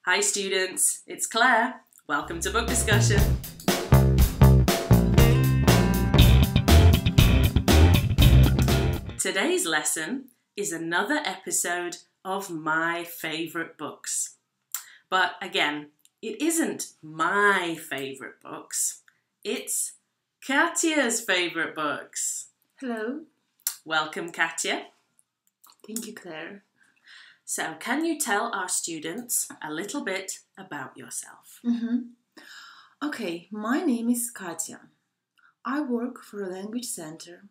Hi students, it's Claire. Welcome to Book Discussion. Today's lesson is another episode of my favourite books. But again, it isn't my favourite books, it's Katya's favourite books. Hello. Welcome, Katya. Thank you, Claire. So, can you tell our students a little bit about yourself? Okay, my name is Katya. I work for a language center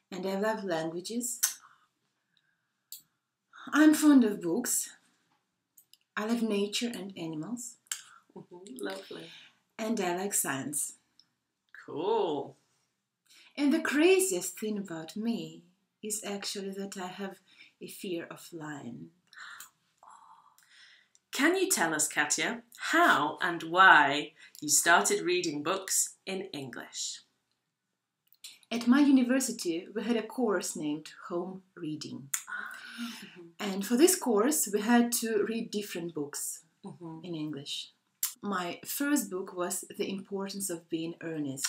and I love languages. I'm fond of books. I love nature and animals. Lovely. And I like science. Cool. And the craziest thing about me is actually that I have a fear of flying. Can you tell us, Katya, how and why you started reading books in English? At my university, we had a course named Home Reading. And for this course, we had to read different books in English. My first book was The Importance of Being Earnest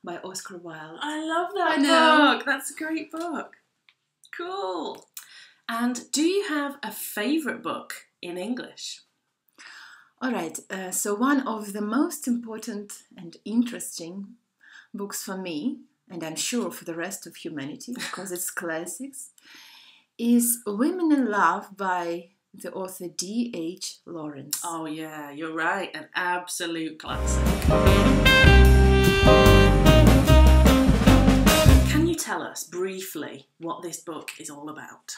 by Oscar Wilde. I love that book. That's a great book. Cool. And do you have a favourite book in English? All right, so one of the most important and interesting books for me, and I'm sure for the rest of humanity, because it's classics, is Women in Love by the author D.H. Lawrence. Oh yeah, you're right, an absolute classic. Can you tell us briefly what this book is all about?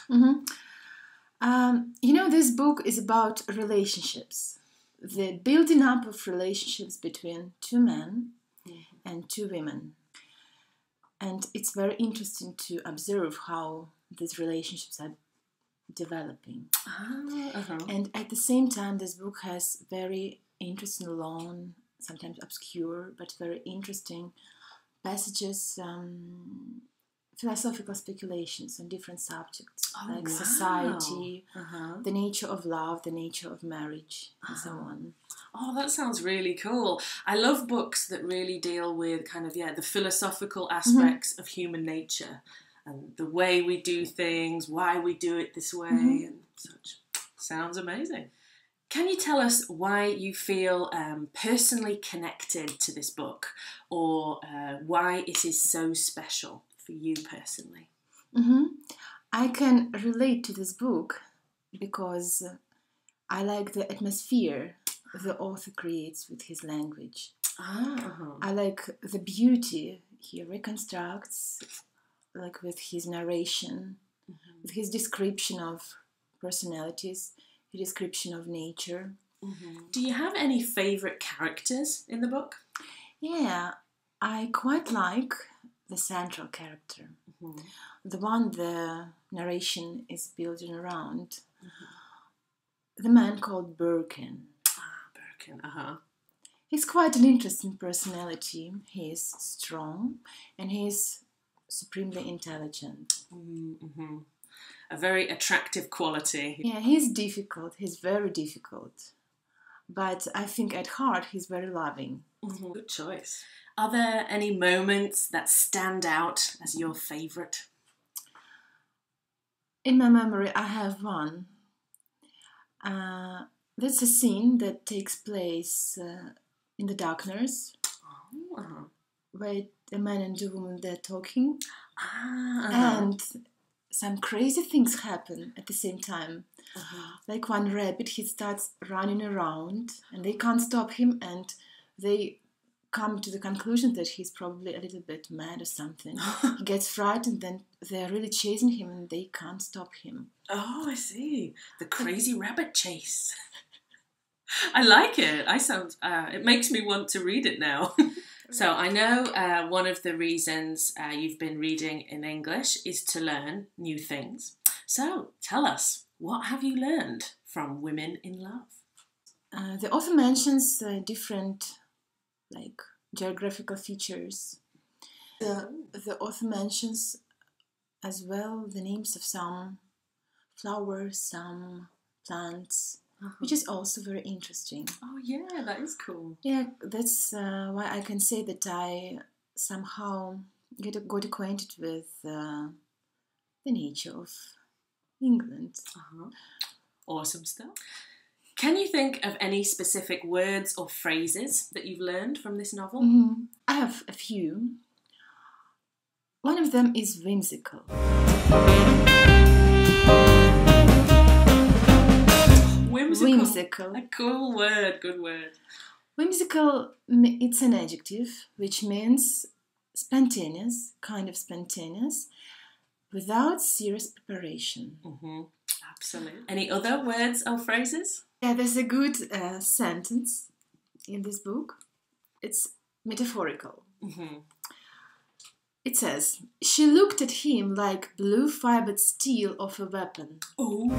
This book is about relationships, the building up of relationships between two men and two women. And it's very interesting to observe how these relationships are developing. And at the same time, this book has very interesting, long, sometimes obscure, but very interesting passages, philosophical speculations on different subjects, like society, the nature of love, the nature of marriage, and so on. Oh, that sounds really cool. I love books that really deal with the philosophical aspects of human nature and the way we do things, why we do it this way and such. Sounds amazing. Can you tell us why you feel personally connected to this book, or why it is so special for you personally? I can relate to this book because I like the atmosphere the author creates with his language. I like the beauty he reconstructs, like with his narration, with his description of personalities, his description of nature. Do you have any favourite characters in the book? Yeah, I quite like the central character, the one the narration is building around, the man called Birkin. Birkin, He's quite an interesting personality. He is strong and he is supremely intelligent. A very attractive quality. Yeah, he's difficult. He's very difficult. But I think at heart he's very loving. Good choice. Are there any moments that stand out as your favourite? In my memory, I have one. That's a scene that takes place in the dark nurse, where a man and a woman, they're talking, and some crazy things happen at the same time. Like one rabbit, he starts running around, and they can't stop him, and they come to the conclusion that he's probably a little bit mad or something. He gets frightened, then they're really chasing him, and they can't stop him. Oh, I see. The crazy rabbit chase. I like it. It makes me want to read it now. So I know one of the reasons you've been reading in English is to learn new things. So tell us, what have you learned from Women in Love? The author mentions different, geographical features. The author mentions as well the names of some flowers, some plants, which is also very interesting. Oh yeah, that is cool. Yeah, that's why I can say that I somehow got acquainted with the nature of England. Awesome stuff. Can you think of any specific words or phrases that you've learned from this novel? I have a few. One of them is whimsical. Whimsical. A cool word, good word. Whimsical, it's an adjective which means spontaneous, kind of spontaneous, without serious preparation. Absolutely. Any other words or phrases? Yeah, there's a good sentence in this book. It's metaphorical. It says, "She looked at him like blue-fibered steel of a weapon." Oh.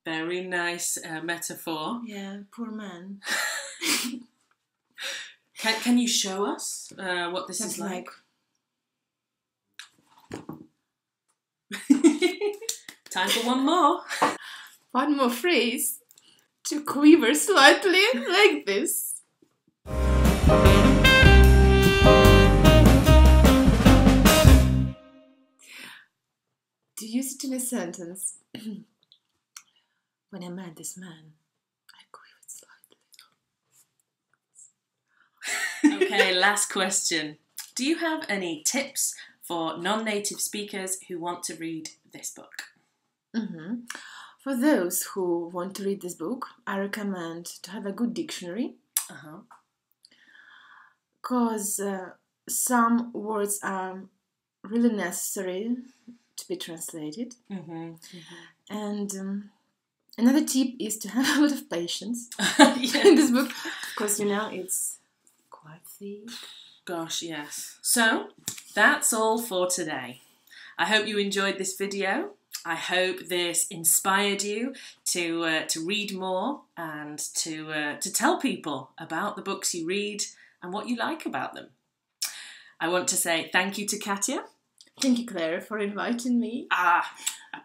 Very nice metaphor. Yeah, poor man. Can you show us what this is like? Time for one more. One more phrase. To quiver slightly like this. To use it in a sentence. When I met this man, I quivered slightly. Okay, last question. Do you have any tips for non-native speakers who want to read this book? For those who want to read this book, I recommend to have a good dictionary. Because some words are really necessary to be translated. And another tip is to have a lot of patience in this book, because it's quite thick. Gosh, yes. So, that's all for today. I hope you enjoyed this video. I hope this inspired you to read more and to tell people about the books you read and what you like about them. I want to say thank you to Katya. Thank you, Claire, for inviting me. A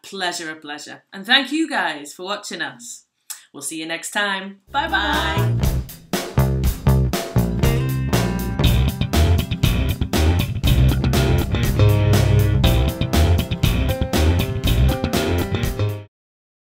pleasure, a pleasure. And thank you guys for watching us. We'll see you next time. Bye-bye.